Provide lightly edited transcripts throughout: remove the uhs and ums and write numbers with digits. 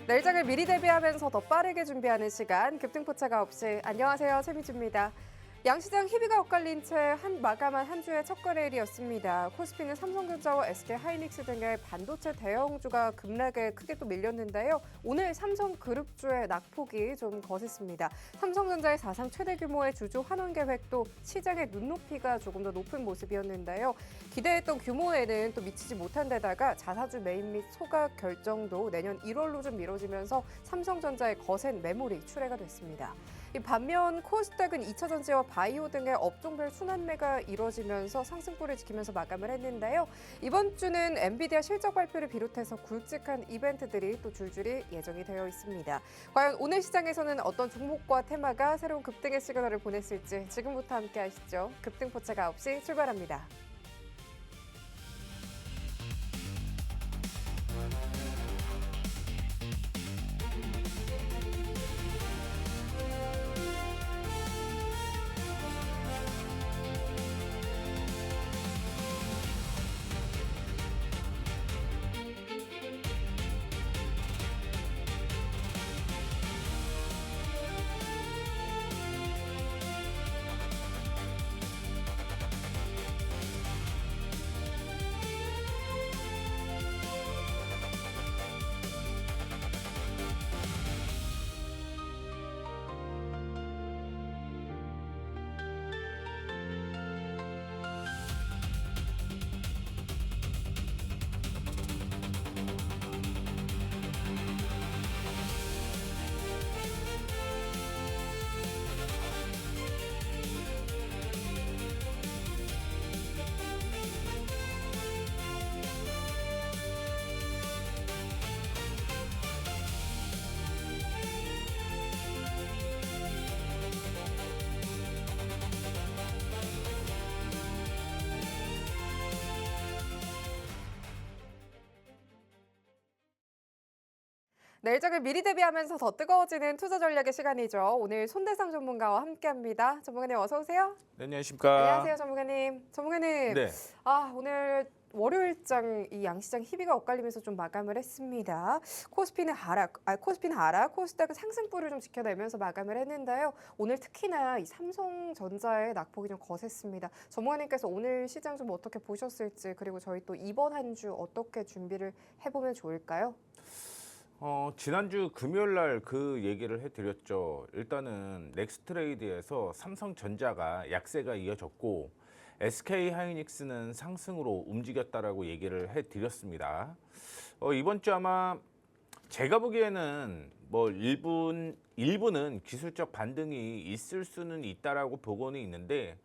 내일장을 미리 대비하면서 더 빠르게 준비하는 시간, 급등포차가 없이. 안녕하세요, 최미주입니다. 양시장 희비가 엇갈린 채 마감한 한 주의 첫 거래일이었습니다. 코스피는 삼성전자와 SK하이닉스 등의 반도체 대형주가 급락에 크게 또 밀렸는데요. 오늘 삼성그룹주의 낙폭이 좀 거셌습니다. 삼성전자의 사상 최대 규모의 주주 환원 계획도 시장의 눈높이가 조금 더 높은 모습이었는데요. 기대했던 규모에는 또 미치지 못한 데다가 자사주 매입 및 소각 결정도 내년 1월로 좀 미뤄지면서 삼성전자의 거센 매물이 출회가 됐습니다. 반면 코스닥은 2차 전지와 바이오 등의 업종별 순환매가 이뤄지면서 상승폭을 지키면서 마감을 했는데요. 이번 주는 엔비디아 실적 발표를 비롯해서 굵직한 이벤트들이 또 줄줄이 예정이 되어 있습니다. 과연 오늘 시장에서는 어떤 종목과 테마가 새로운 급등의 시그널을 보냈을지 지금부터 함께 하시죠. 급등포차가 9시 출발합니다. 내일장을 미리 대비하면서 더 뜨거워지는 투자 전략의 시간이죠. 오늘 손대상 전문가와 함께합니다. 전문가님 어서 오세요. 네, 안녕하십니까. 안녕하세요, 전문가님. 전문가님. 네. 오늘 월요일장 이 양시장 희비가 엇갈리면서 좀 마감을 했습니다. 코스피는 하락, 코스닥은 상승폭을 좀 지켜내면서 마감을 했는데요. 오늘 특히나 이 삼성전자의 낙폭이 좀 거셌습니다. 전문가님께서 오늘 시장 좀 어떻게 보셨을지, 그리고 저희 또 이번 한 주 어떻게 준비를 해보면 좋을까요? 지난주 금요일 날 그 얘기를 해드렸죠. 일단은 넥스트레이드에서 삼성전자가 약세가 이어졌고 SK하이닉스는 상승으로 움직였다라고 얘기를 해드렸습니다. 이번 주 아마 제가 보기에는 뭐 일부는 기술적 반등이 있을 수는 있다라고 보고는 있는데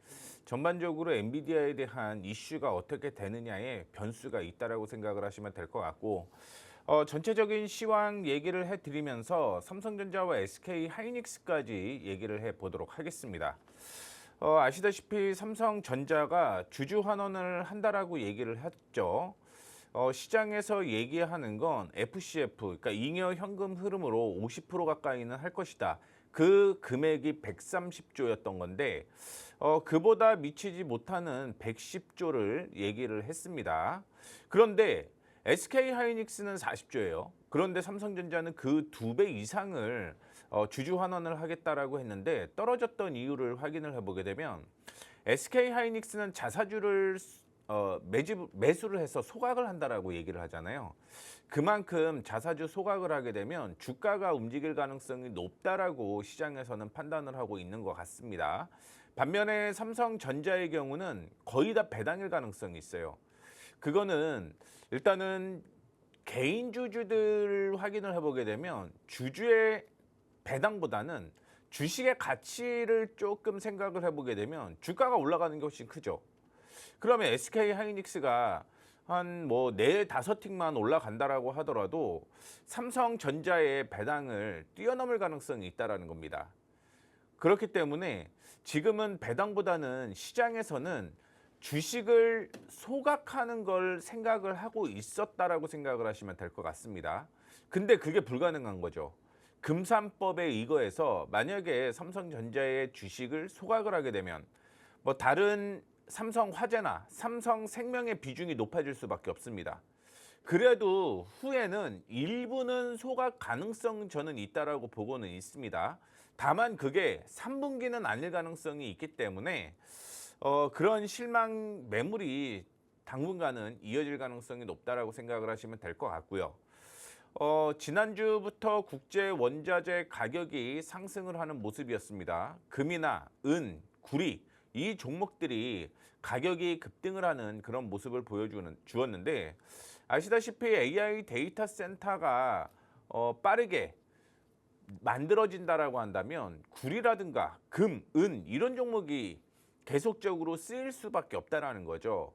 전반적으로 엔비디아에 대한 이슈가 어떻게 되느냐에 변수가 있다라고 생각을 하시면 될 것 같고 전체적인 시황 얘기를 해드리면서 삼성전자와 SK하이닉스까지 얘기를 해보도록 하겠습니다. 아시다시피 삼성전자가 주주 환원을 한다라고 얘기를 했죠. 시장에서 얘기하는 건 FCF, 그러니까 잉여 현금 흐름으로 50% 가까이는 할 것이다. 그 금액이 130조였던 건데 그보다 미치지 못하는 110조를 얘기를 했습니다. 그런데 SK하이닉스는 40조예요. 그런데 삼성전자는 그 2배 이상을 주주 환원을 하겠다라고 했는데 떨어졌던 이유를 확인을 해보게 되면 SK하이닉스는 자사주를 매수를 해서 소각을 한다라고 얘기를 하잖아요. 그만큼 자사주 소각을 하게 되면 주가가 움직일 가능성이 높다라고 시장에서는 판단을 하고 있는 것 같습니다. 반면에 삼성전자의 경우는 거의 다 배당일 가능성이 있어요. 그거는 일단은 개인 주주들 확인을 해보게 되면 주주의 배당보다는 주식의 가치를 조금 생각을 해보게 되면 주가가 올라가는 게 훨씬 크죠. 그러면 SK하이닉스가 한 뭐 4, 5틱만 올라간다라고 하더라도 삼성전자의 배당을 뛰어넘을 가능성이 있다라는 겁니다. 그렇기 때문에 지금은 배당보다는 시장에서는 주식을 소각하는 걸 생각을 하고 있었다라고 생각을 하시면 될 것 같습니다. 근데 그게 불가능한 거죠. 금산법에 의거해서 만약에 삼성전자의 주식을 소각을 하게 되면 뭐 다른 삼성화재나 삼성생명의 비중이 높아질 수밖에 없습니다. 그래도 후에는 일부는 소각 가능성 저는 있다라고 보고는 있습니다. 다만 그게 3분기는 아닐 가능성이 있기 때문에 그런 실망 매물이 당분간은 이어질 가능성이 높다라고 생각을 하시면 될 것 같고요. 지난주부터 국제 원자재 가격이 상승을 하는 모습이었습니다. 금이나 은, 구리 이 종목들이 가격이 급등을 하는 그런 모습을 주었는데 아시다시피 AI 데이터 센터가 빠르게 만들어진다라고 한다면 구리라든가 금, 은 이런 종목이 계속적으로 쓰일 수밖에 없다라는 거죠.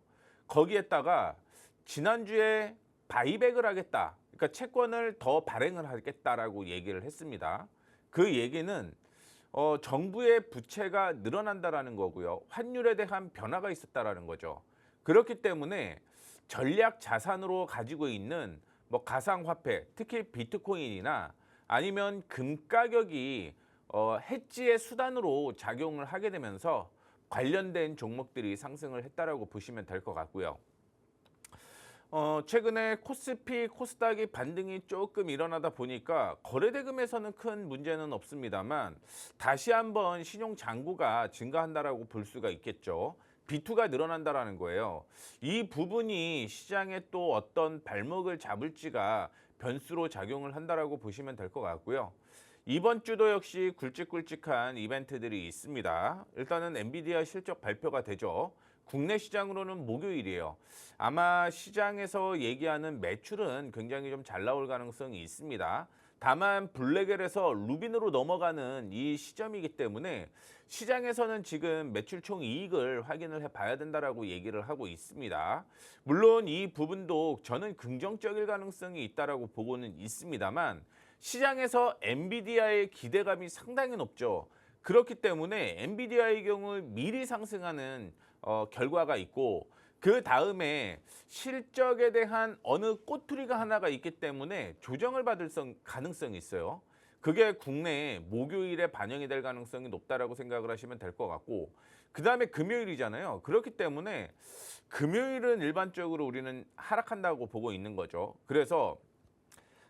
거기에다가 지난주에 바이백을 하겠다. 그러니까 채권을 더 발행을 하겠다라고 얘기를 했습니다. 그 얘기는 정부의 부채가 늘어난다라는 거고요. 환율에 대한 변화가 있었다라는 거죠. 그렇기 때문에 전략 자산으로 가지고 있는 뭐 가상화폐, 특히 비트코인이나 아니면 금 가격이 해지의 수단으로 작용을 하게 되면서 관련된 종목들이 상승을 했다라고 보시면 될 것 같고요. 최근에 코스피, 코스닥이 반등이 조금 일어나다 보니까 거래대금에서는 큰 문제는 없습니다만 다시 한번 신용 잔고가 증가한다라고 볼 수가 있겠죠. B2가 늘어난다라는 거예요. 이 부분이 시장에 또 어떤 발목을 잡을지가 변수로 작용을 한다라고 보시면 될 것 같고요. 이번 주도 역시 굵직굵직한 이벤트들이 있습니다. 일단은 엔비디아 실적 발표가 되죠. 국내 시장으로는 목요일이에요. 아마 시장에서 얘기하는 매출은 굉장히 좀 잘 나올 가능성이 있습니다. 다만 블랙엘에서 루빈으로 넘어가는 이 시점이기 때문에 시장에서는 지금 매출 총 이익을 확인을 해봐야 된다라고 얘기를 하고 있습니다. 물론 이 부분도 저는 긍정적일 가능성이 있다라고 보고는 있습니다만 시장에서 엔비디아의 기대감이 상당히 높죠. 그렇기 때문에 엔비디아의 경우 미리 상승하는 결과가 있고 그 다음에 실적에 대한 어느 꼬투리가 하나가 있기 때문에 조정을 받을 가능성이 있어요. 그게 국내에 목요일에 반영이 될 가능성이 높다라고 생각을 하시면 될 것 같고 그 다음에 금요일이잖아요. 그렇기 때문에 금요일은 일반적으로 우리는 하락한다고 보고 있는 거죠. 그래서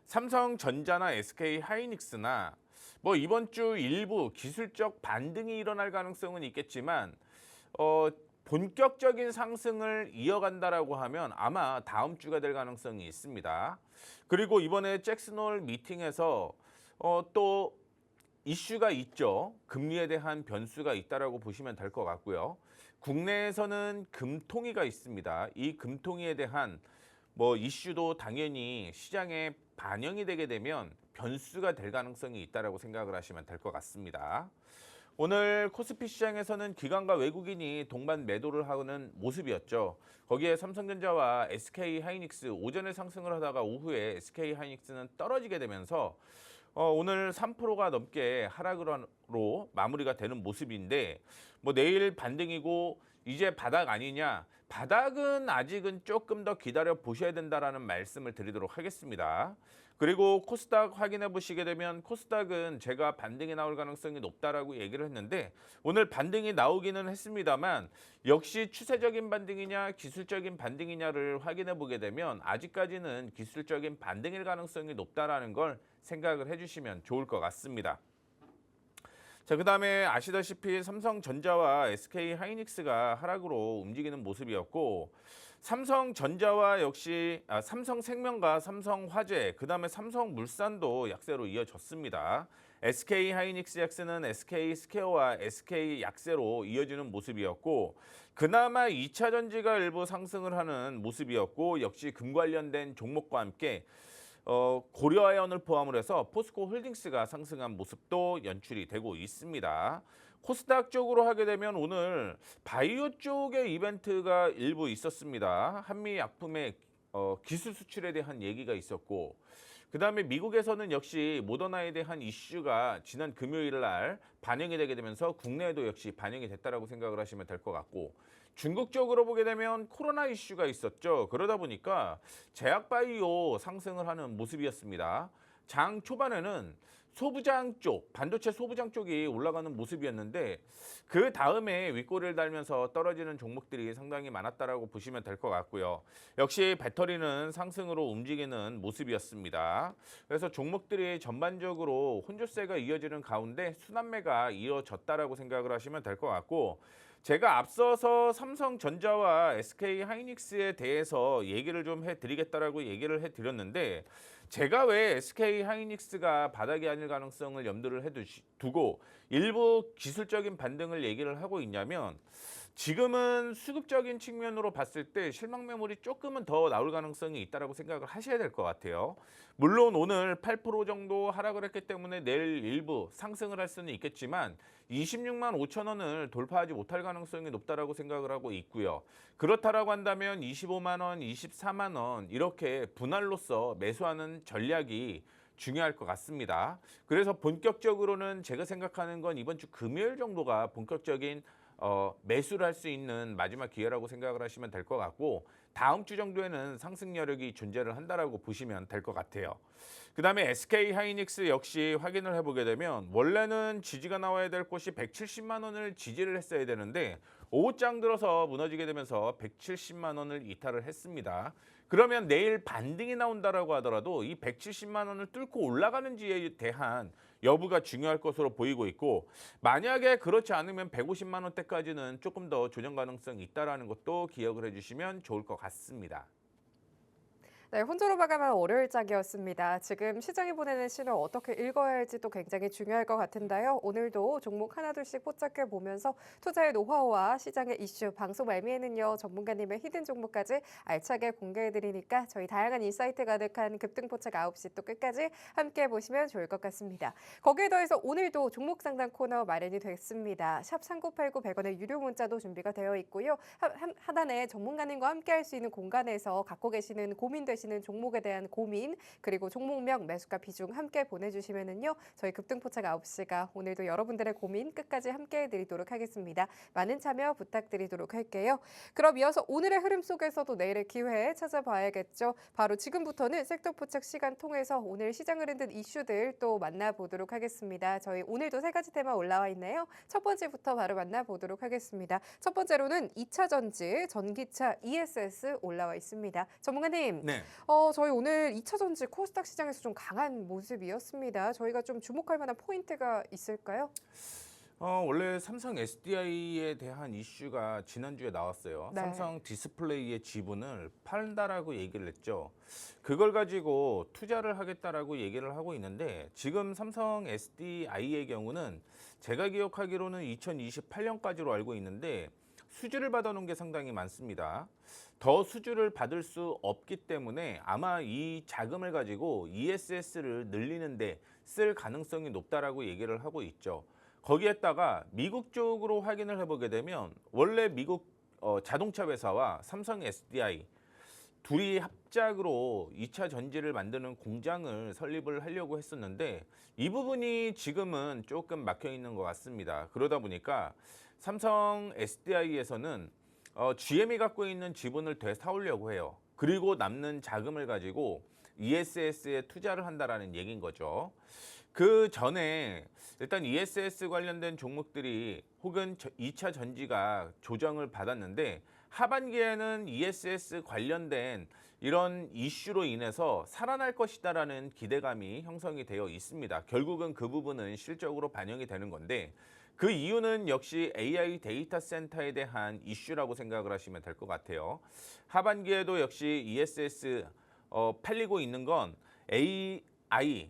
삼성전자나 SK 하이닉스나 뭐 이번 주 일부 기술적 반등이 일어날 가능성은 있겠지만 본격적인 상승을 이어간다라고 하면 아마 다음 주가 될 가능성이 있습니다. 그리고 이번에 잭슨홀 미팅에서 또 이슈가 있죠. 금리에 대한 변수가 있다라고 보시면 될 것 같고요. 국내에서는 금통위가 있습니다. 이 금통위에 대한 뭐 이슈도 당연히 시장에 반영이 되게 되면 변수가 될 가능성이 있다라고 생각을 하시면 될 것 같습니다. 오늘 코스피 시장에서는 기관과 외국인이 동반 매도를 하는 모습이었죠. 거기에 삼성전자와 SK 하이닉스 오전에 상승을 하다가 오후에 SK 하이닉스는 떨어지게 되면서 오늘 3%가 넘게 하락으로 마무리가 되는 모습인데 뭐 내일 반등이고 이제 바닥 아니냐? 바닥은 아직은 조금 더 기다려 보셔야 된다라는 말씀을 드리도록 하겠습니다. 그리고 코스닥 확인해 보시게 되면 코스닥은 제가 반등이 나올 가능성이 높다라고 얘기를 했는데 오늘 반등이 나오기는 했습니다만 역시 추세적인 반등이냐 기술적인 반등이냐를 확인해 보게 되면 아직까지는 기술적인 반등일 가능성이 높다라는 걸 생각을 해주시면 좋을 것 같습니다. 자, 그다음에 아시다시피 삼성전자와 SK 하이닉스가 하락으로 움직이는 모습이었고 삼성전자와 역시 삼성생명과 삼성화재, 그다음에 삼성물산도 약세로 이어졌습니다. SK 하이닉스 약세는 SK 스퀘어와 SK 약세로 이어지는 모습이었고 그나마 2차 전지가 일부 상승을 하는 모습이었고 역시 금 관련된 종목과 함께 고려아연을 포함을 해서 포스코 홀딩스가 상승한 모습도 연출이 되고 있습니다. 코스닥 쪽으로 하게 되면 오늘 바이오 쪽의 이벤트가 일부 있었습니다. 한미약품의 기술 수출에 대한 얘기가 있었고 그 다음에 미국에서는 역시 모더나에 대한 이슈가 지난 금요일 날 반영이 되게 되면서 국내에도 역시 반영이 됐다라고 생각을 하시면 될 것 같고 중국 쪽으로 보게 되면 코로나 이슈가 있었죠. 그러다 보니까 제약바이오 상승을 하는 모습이었습니다. 장 초반에는 소부장 쪽, 반도체 소부장 쪽이 올라가는 모습이었는데 그 다음에 윗꼬리를 달면서 떨어지는 종목들이 상당히 많았다라고 보시면 될 것 같고요. 역시 배터리는 상승으로 움직이는 모습이었습니다. 그래서 종목들이 전반적으로 혼조세가 이어지는 가운데 순환매가 이어졌다라고 생각을 하시면 될 것 같고 제가 앞서서 삼성전자와 SK하이닉스에 대해서 얘기를 좀 해드리겠다라고 얘기를 해드렸는데 제가 왜 SK하이닉스가 바닥이 아닐 가능성을 염두를 두고 일부 기술적인 반등을 얘기를 하고 있냐면 지금은 수급적인 측면으로 봤을 때 실망 매물이 조금은 더 나올 가능성이 있다라고 생각을 하셔야 될 것 같아요. 물론 오늘 8% 정도 하락을 했기 때문에 내일 일부 상승을 할 수는 있겠지만 26만 5천 원을 돌파하지 못할 가능성이 높다라고 생각을 하고 있고요. 그렇다라고 한다면 25만 원, 24만 원 이렇게 분할로서 매수하는 전략이 중요할 것 같습니다. 그래서 본격적으로는 제가 생각하는 건 이번 주 금요일 정도가 본격적인 매수를 할 수 있는 마지막 기회라고 생각을 하시면 될 것 같고 다음 주 정도에는 상승 여력이 존재를 한다라고 보시면 될 것 같아요. 그다음에 SK하이닉스 역시 확인을 해보게 되면 원래는 지지가 나와야 될 곳이 170만 원을 지지를 했어야 되는데 오후장 들어서 무너지게 되면서 170만 원을 이탈을 했습니다. 그러면 내일 반등이 나온다라고 하더라도 이 170만 원을 뚫고 올라가는지에 대한 여부가 중요할 것으로 보이고 있고 만약에 그렇지 않으면 150만 원대까지는 조금 더 조정 가능성이 있다라는 것도 기억을 해주시면 좋을 것 같습니다. 네, 혼조로 마감한 월요일장이었습니다. 지금 시장이 보내는 신호 어떻게 읽어야 할지도 굉장히 중요할 것 같은데요. 오늘도 종목 하나둘씩 포착해 보면서 투자의 노하우와 시장의 이슈, 방송 말미에는요 전문가님의 히든 종목까지 알차게 공개해드리니까 저희 다양한 인사이트 가득한 급등 포착 9시 또 끝까지 함께 보시면 좋을 것 같습니다. 거기에 더해서 오늘도 종목 상담 코너 마련이 됐습니다. 샵 3989 100원의 유료 문자도 준비가 되어 있고요. 하단에 전문가님과 함께 할 수 있는 공간에서 갖고 계시는 고민되시는 종목에 대한 고민 그리고 종목명 매수가 비중 함께 보내주시면은요 저희 급등 포착 9시가 오늘도 여러분들의 고민 끝까지 함께 해드리도록 하겠습니다. 많은 참여 부탁드리도록 할게요. 그럼 이어서 오늘의 흐름 속에서도 내일의 기회 찾아봐야겠죠. 바로 지금부터는 섹터 포착 시간 통해서 오늘 시장을 흔든 이슈들 또 만나보도록 하겠습니다. 저희 오늘도 3가지 테마 올라와 있네요. 첫 번째부터 바로 만나보도록 하겠습니다. 첫 번째로는 2차 전지, 전기차, ESS 올라와 있습니다. 전문가님. 네. 저희 오늘 2차 전지 코스닥 시장에서 좀 강한 모습이었습니다. 저희가 좀 주목할 만한 포인트가 있을까요? 원래 삼성 SDI에 대한 이슈가 지난주에 나왔어요. 네. 삼성 디스플레이의 지분을 판다라고 얘기를 했죠. 그걸 가지고 투자를 하겠다라고 얘기를 하고 있는데 지금 삼성 SDI의 경우는 제가 기억하기로는 2028년까지로 알고 있는데 수주를 받아놓은 게 상당히 많습니다. 더 수주를 받을 수 없기 때문에 아마 이 자금을 가지고 ESS를 늘리는데 쓸 가능성이 높다라고 얘기를 하고 있죠. 거기에다가 미국 쪽으로 확인을 해보게 되면 원래 미국 자동차 회사와 삼성 SDI 둘이 합작으로 2차 전지를 만드는 공장을 설립을 하려고 했었는데 이 부분이 지금은 조금 막혀 있는 것 같습니다. 그러다 보니까 삼성 SDI에서는 GM이 갖고 있는 지분을 되사오려고 해요. 그리고 남는 자금을 가지고 ESS에 투자를 한다라는 얘기인 거죠. 그 전에 일단 ESS 관련된 종목들이 혹은 2차 전지가 조정을 받았는데 하반기에는 ESS 관련된 이런 이슈로 인해서 살아날 것이다라는 기대감이 형성이 되어 있습니다. 결국은 그 부분은 실적으로 반영이 되는 건데 그 이유는 역시 AI 데이터 센터에 대한 이슈라고 생각을 하시면 될 것 같아요. 하반기에도 역시 ESS 팔리고 있는 건 AI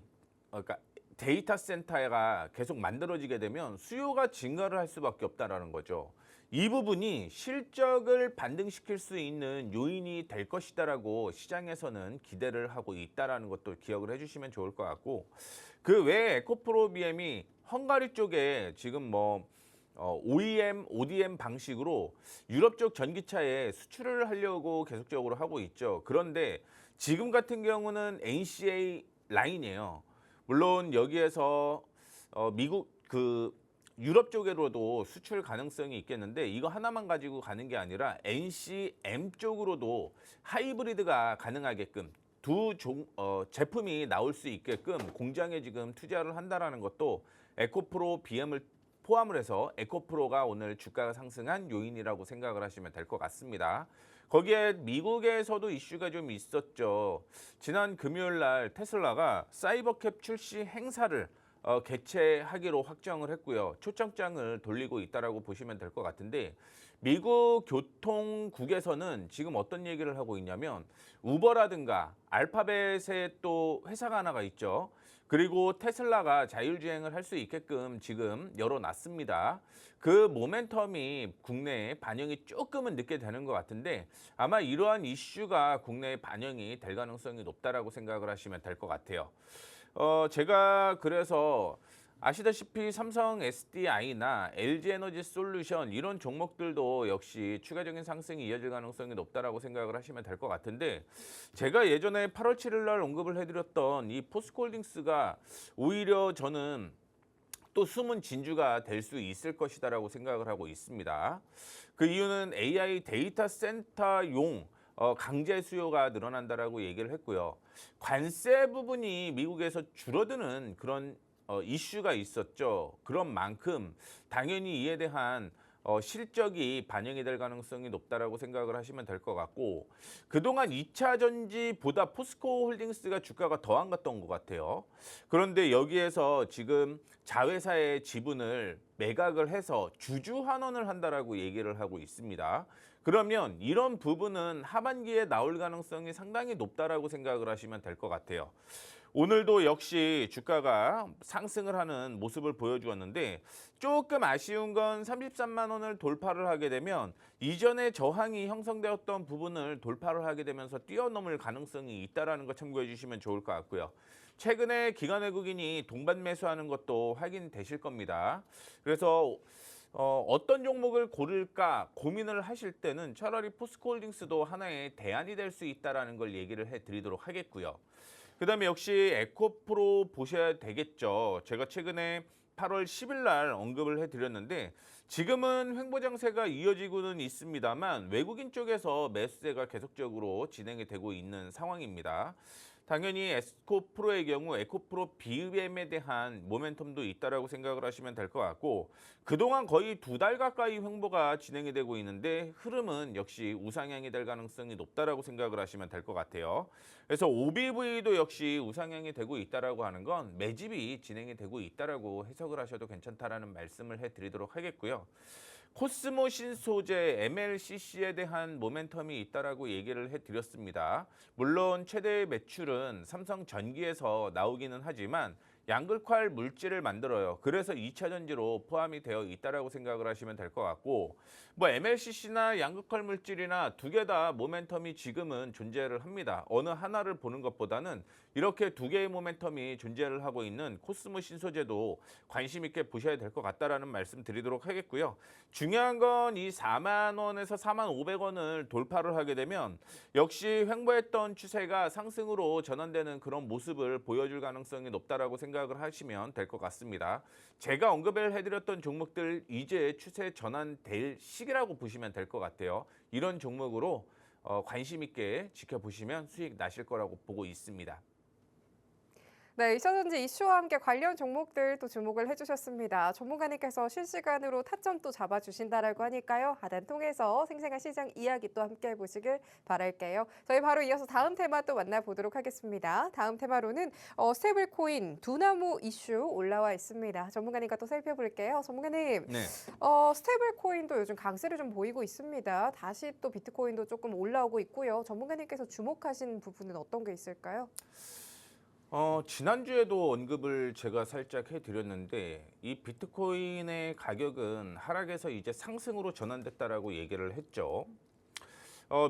그러니까 데이터 센터가 계속 만들어지게 되면 수요가 증가를 할 수밖에 없다라는 거죠. 이 부분이 실적을 반등시킬 수 있는 요인이 될 것이다라고 시장에서는 기대를 하고 있다라는 것도 기억을 해주시면 좋을 것 같고 그 외에 에코프로비엠이 헝가리 쪽에 지금 OEM, ODM 방식으로 유럽 쪽 전기차에 수출을 하려고 계속적으로 하고 있죠. 그런데 지금 같은 경우는 NCA 라인이에요. 물론 여기에서 미국 유럽 쪽으로도 수출 가능성이 있겠는데 이거 하나만 가지고 가는 게 아니라 NCM 쪽으로도 하이브리드가 가능하게끔 제품이 나올 수 있게끔 공장에 지금 투자를 한다라는 것도 에코프로 BM을 포함을 해서 에코프로가 오늘 주가가 상승한 요인이라고 생각을 하시면 될 것 같습니다. 거기에 미국에서도 이슈가 좀 있었죠. 지난 금요일 날 테슬라가 사이버캡 출시 행사를 개최하기로 확정을 했고요. 초청장을 돌리고 있다라고 보시면 될 것 같은데 미국 교통국에서는 지금 어떤 얘기를 하고 있냐면 우버라든가 알파벳의 또 회사가 하나가 있죠. 그리고 테슬라가 자율주행을 할 수 있게끔 지금 열어놨습니다. 그 모멘텀이 국내에 반영이 조금은 늦게 되는 것 같은데 아마 이러한 이슈가 국내에 반영이 될 가능성이 높다라고 생각을 하시면 될 것 같아요. 제가 그래서 아시다시피 삼성 SDI나 LG에너지 솔루션 이런 종목들도 역시 추가적인 상승이 이어질 가능성이 높다라고 생각을 하시면 될 것 같은데 제가 예전에 8월 7일 날 언급을 해드렸던 이 포스코홀딩스가 오히려 저는 또 숨은 진주가 될 수 있을 것이다라고 생각을 하고 있습니다. 그 이유는 AI 데이터 센터용 강제 수요가 늘어난다라고 얘기를 했고요. 관세 부분이 미국에서 줄어드는 그런 이슈가 있었죠. 그런 만큼 당연히 이에 대한 실적이 반영이 될 가능성이 높다라고 생각을 하시면 될 것 같고 그동안 2차 전지보다 포스코 홀딩스가 주가가 더 안 갔던 것 같아요. 그런데 여기에서 지금 자회사의 지분을 매각을 해서 주주 환원을 한다라고 얘기를 하고 있습니다. 그러면 이런 부분은 하반기에 나올 가능성이 상당히 높다라고 생각을 하시면 될 것 같아요. 오늘도 역시 주가가 상승을 하는 모습을 보여주었는데 조금 아쉬운 건 33만 원을 돌파를 하게 되면 이전에 저항이 형성되었던 부분을 돌파를 하게 되면서 뛰어넘을 가능성이 있다는 거 참고해 주시면 좋을 것 같고요. 최근에 기관 외국인이 동반 매수하는 것도 확인되실 겁니다. 그래서 어떤 종목을 고를까 고민을 하실 때는 차라리 포스코홀딩스도 하나의 대안이 될 수 있다는 걸 얘기를 해드리도록 하겠고요. 그다음에 역시 에코프로 보셔야 되겠죠. 제가 최근에 8월 10일 날 언급을 해드렸는데 지금은 횡보장세가 이어지고는 있습니다만 외국인 쪽에서 매수세가 계속적으로 진행이 되고 있는 상황입니다. 당연히 에코프로의 경우 에코프로 BM에 대한 모멘텀도 있다라고 생각을 하시면 될 것 같고 그동안 거의 2달 가까이 횡보가 진행이 되고 있는데 흐름은 역시 우상향이 될 가능성이 높다라고 생각을 하시면 될 것 같아요. 그래서 OBV도 역시 우상향이 되고 있다라고 하는 건 매집이 진행이 되고 있다라고 해석을 하셔도 괜찮다라는 말씀을 해드리도록 하겠고요. 코스모 신소재 MLCC에 대한 모멘텀이 있다라고 얘기를 해드렸습니다. 물론 최대 매출은 삼성전기에서 나오기는 하지만 양극활 물질을 만들어요. 그래서 2차 전지로 포함이 되어 있다라고 생각을 하시면 될 것 같고 뭐 MLCC나 양극활 물질이나 두 개 다 모멘텀이 지금은 존재를 합니다. 어느 하나를 보는 것보다는 이렇게 두 개의 모멘텀이 존재를 하고 있는 코스모 신소재도 관심 있게 보셔야 될 것 같다라는 말씀 드리도록 하겠고요. 중요한 건 이 4만 원에서 4만 500원을 돌파를 하게 되면 역시 횡보했던 추세가 상승으로 전환되는 그런 모습을 보여줄 가능성이 높다라고 생각을 하시면 될 것 같습니다. 제가 언급을 해드렸던 종목들 이제 추세 전환될 시기라고 보시면 될 것 같아요. 이런 종목으로 관심 있게 지켜보시면 수익 나실 거라고 보고 있습니다. 네, 2차 전지 이슈와 함께 관련 종목들 또 주목을 해주셨습니다. 전문가님께서 실시간으로 타점 또 잡아주신다라고 하니까요. 하단 통해서 생생한 시장 이야기 또 함께 해보시길 바랄게요. 저희 바로 이어서 다음 테마 또 만나보도록 하겠습니다. 다음 테마로는 스테이블 코인 두나무 이슈 올라와 있습니다. 전문가님과 또 살펴볼게요. 전문가님, 네. 스테이블 코인도 요즘 강세를 좀 보이고 있습니다. 다시 또 비트코인도 조금 올라오고 있고요. 전문가님께서 주목하신 부분은 어떤 게 있을까요? 지난주에도 언급을 제가 살짝 해드렸는데 이 비트코인의 가격은 하락에서 이제 상승으로 전환됐다라고 얘기를 했죠.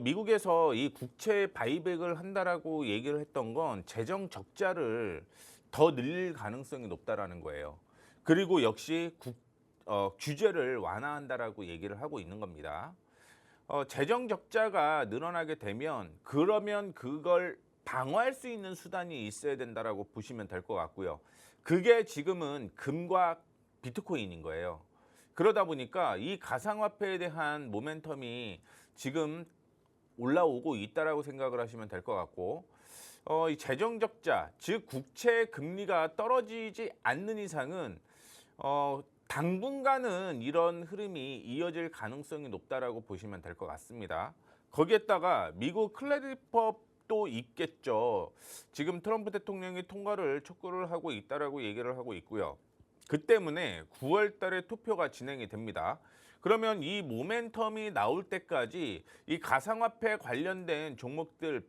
미국에서 이 국채 바이백을 한다라고 얘기를 했던 건 재정 적자를 더 늘릴 가능성이 높다라는 거예요. 그리고 역시 규제를 완화한다라고 얘기를 하고 있는 겁니다. 재정 적자가 늘어나게 되면 그러면 그걸 방어할 수 있는 수단이 있어야 된다라고 보시면 될 것 같고요. 그게 지금은 금과 비트코인인 거예요. 그러다 보니까 이 가상화폐에 대한 모멘텀이 지금 올라오고 있다라고 생각을 하시면 될 것 같고 이 재정 적자, 즉 국채 금리가 떨어지지 않는 이상은 당분간은 이런 흐름이 이어질 가능성이 높다라고 보시면 될 것 같습니다. 거기에다가 미국 클래리법도 있겠죠. 지금 트럼프 대통령이 통과를 촉구를 하고 있다라고 얘기를 하고 있고요. 그 때문에 9월 달에 투표가 진행이 됩니다. 그러면 이 모멘텀이 나올 때까지 이 가상화폐 관련된 종목들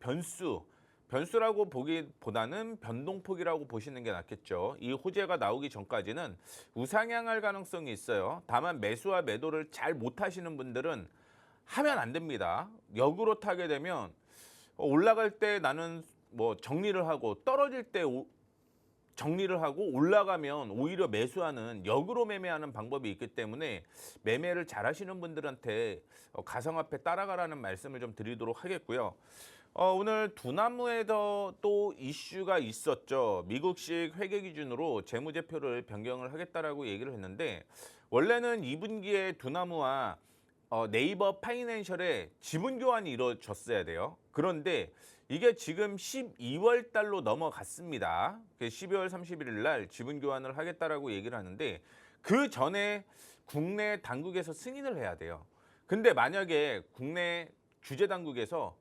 변수라고 보기보다는 변동폭이라고 보시는 게 낫겠죠. 이 호재가 나오기 전까지는 우상향할 가능성이 있어요. 다만 매수와 매도를 잘 못하시는 분들은 하면 안 됩니다. 역으로 타게 되면 올라갈 때 나는 뭐 정리를 하고 떨어질 때 정리를 하고 올라가면 오히려 매수하는 역으로 매매하는 방법이 있기 때문에 매매를 잘 하시는 분들한테 가상화폐 따라가라는 말씀을 좀 드리도록 하겠고요. 오늘 두나무에도 또 이슈가 있었죠. 미국식 회계 기준으로 재무제표를 변경을 하겠다라고 얘기를 했는데 원래는 2분기에 두나무와 네이버 파이낸셜의 지분 교환이 이루어졌어야 돼요. 그런데 이게 지금 12월 달로 넘어갔습니다. 12월 31일 날 지분 교환을 하겠다라고 얘기를 하는데 그 전에 국내 당국에서 승인을 해야 돼요. 근데 만약에 국내 규제 당국에서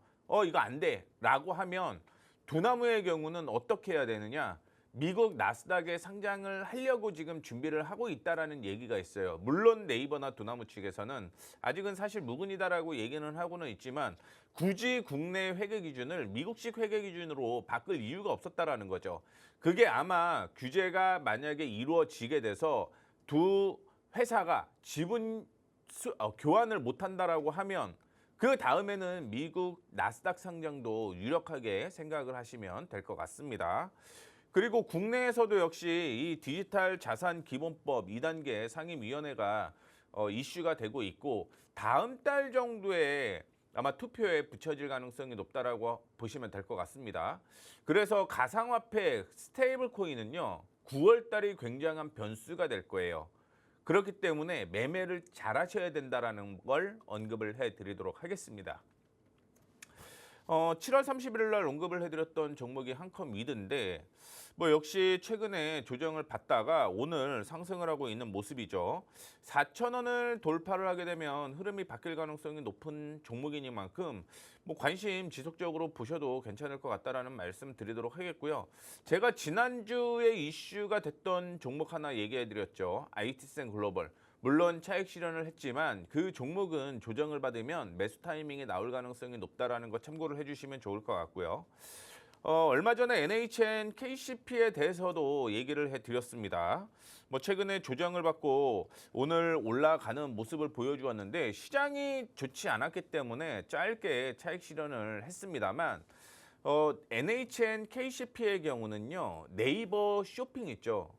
이거 안 돼라고 하면 두나무의 경우는 어떻게 해야 되느냐? 미국 나스닥에 상장을 하려고 지금 준비를 하고 있다라는 얘기가 있어요. 물론 네이버나 두나무 측에서는 아직은 사실 무근이다라고 얘기는 하고는 있지만 굳이 국내 회계 기준을 미국식 회계 기준으로 바꿀 이유가 없었다라는 거죠. 그게 아마 규제가 만약에 이루어지게 돼서 두 회사가 지분 교환을 못한다라고 하면 그 다음에는 미국 나스닥 상장도 유력하게 생각을 하시면 될 것 같습니다. 그리고 국내에서도 역시 이 디지털 자산 기본법 2단계 상임위원회가 이슈가 되고 있고 다음 달 정도에 아마 투표에 붙여질 가능성이 높다라고 보시면 될 것 같습니다. 그래서 가상화폐 스테이블 코인은요 9월 달이 굉장한 변수가 될 거예요. 그렇기 때문에 매매를 잘 하셔야 된다라는 걸 언급을 해드리도록 하겠습니다. 7월 31일 날 언급을 해드렸던 종목이 한컴위드인데 뭐 역시 최근에 조정을 받다가 오늘 상승을 하고 있는 모습이죠. 4,000원을 돌파를 하게 되면 흐름이 바뀔 가능성이 높은 종목이니만큼 뭐 관심 지속적으로 보셔도 괜찮을 것 같다라는 말씀 드리도록 하겠고요. 제가 지난주에 이슈가 됐던 종목 하나 얘기해 드렸죠. IT센 글로벌. 물론 차익 실현을 했지만 그 종목은 조정을 받으면 매수 타이밍이 나올 가능성이 높다라는 거 참고를 해주시면 좋을 것 같고요. 얼마 전에 NHN KCP에 대해서도 얘기를 해드렸습니다. 뭐 최근에 조정을 받고 오늘 올라가는 모습을 보여주었는데 시장이 좋지 않았기 때문에 짧게 차익 실현을 했습니다만 NHN KCP의 경우는요 네이버 쇼핑 있죠.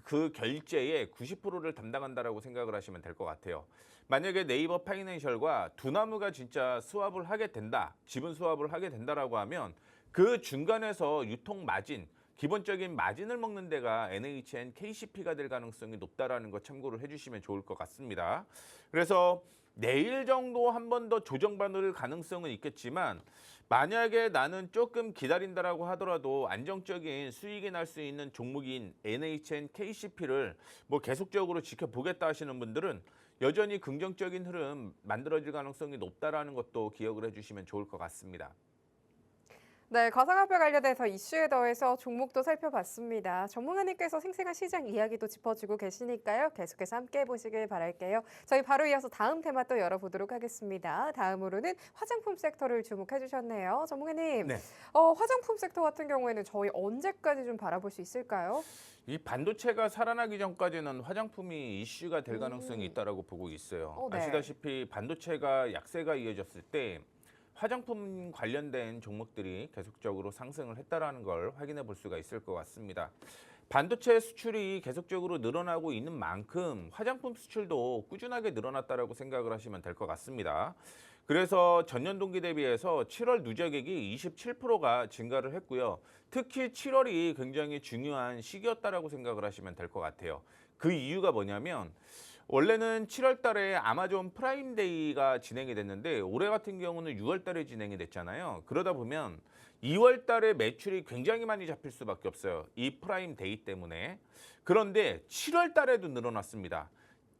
그 결제의 90%를 담당한다라고 생각을 하시면 될 것 같아요. 만약에 네이버 파이낸셜과 두나무가 진짜 스왑을 하게 된다, 지분 스왑을 하게 된다라고 하면 그 중간에서 유통 마진, 기본적인 마진을 먹는 데가 NHN KCP가 될 가능성이 높다라는 거 참고를 해주시면 좋을 것 같습니다. 그래서 내일 정도 한 번 더 조정받을 가능성은 있겠지만 만약에 나는 조금 기다린다라고 하더라도 안정적인 수익이 날 수 있는 종목인 NHN KCP를 뭐 계속적으로 지켜보겠다 하시는 분들은 여전히 긍정적인 흐름 만들어질 가능성이 높다라는 것도 기억을 해주시면 좋을 것 같습니다. 네, 가상화폐 관련해서 이슈에 더해서 종목도 살펴봤습니다. 전문가님께서 생생한 시장 이야기도 짚어주고 계시니까요. 계속해서 함께 해보시길 바랄게요. 저희 바로 이어서 다음 테마 또 열어보도록 하겠습니다. 다음으로는 화장품 섹터를 주목해 주셨네요. 전문가님, 네. 화장품 섹터 같은 경우에는 저희 언제까지 좀 바라볼 수 있을까요? 이 반도체가 살아나기 전까지는 화장품이 이슈가 될 가능성이 있다라고 보고 있어요. 네. 아시다시피 반도체가 약세가 이어졌을 때 화장품 관련된 종목들이 계속적으로 상승을 했다라는 걸 확인해 볼 수가 있을 것 같습니다. 반도체 수출이 계속적으로 늘어나고 있는 만큼 화장품 수출도 꾸준하게 늘어났다라고 생각을 하시면 될 것 같습니다. 그래서 전년 동기 대비해서 7월 누적액이 27%가 증가를 했고요. 특히 7월이 굉장히 중요한 시기였다라고 생각을 하시면 될 것 같아요. 그 이유가 뭐냐면 원래는 7월 달에 아마존 프라임데이가 진행이 됐는데 올해 같은 경우는 6월 달에 진행이 됐잖아요. 그러다 보면 2월 달에 매출이 굉장히 많이 잡힐 수밖에 없어요. 이 프라임데이 때문에. 그런데 7월 달에도 늘어났습니다.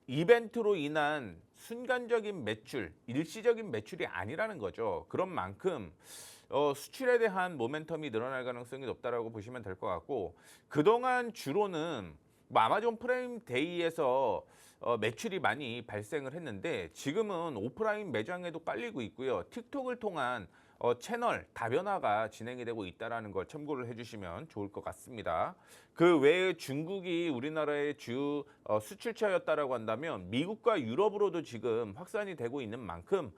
이벤트로 인한 순간적인 매출, 일시적인 매출이 아니라는 거죠. 그런 만큼 수출에 대한 모멘텀이 늘어날 가능성이 높다라고 보시면 될 것 같고, 그동안 주로는 뭐 아마존 프라임 데이에서 매출이 많이 발생을 했는데 지금은 오프라인 매장에도 깔리고 있고요. 틱톡을 통한 채널 다변화가 진행이 되고 있다는 걸 참고를 해주시면 좋을 것 같습니다. 그 외에 중국이 우리나라의 주 수출처였다라고 한다면 미국과 유럽으로도 지금 확산이 되고 있는 만큼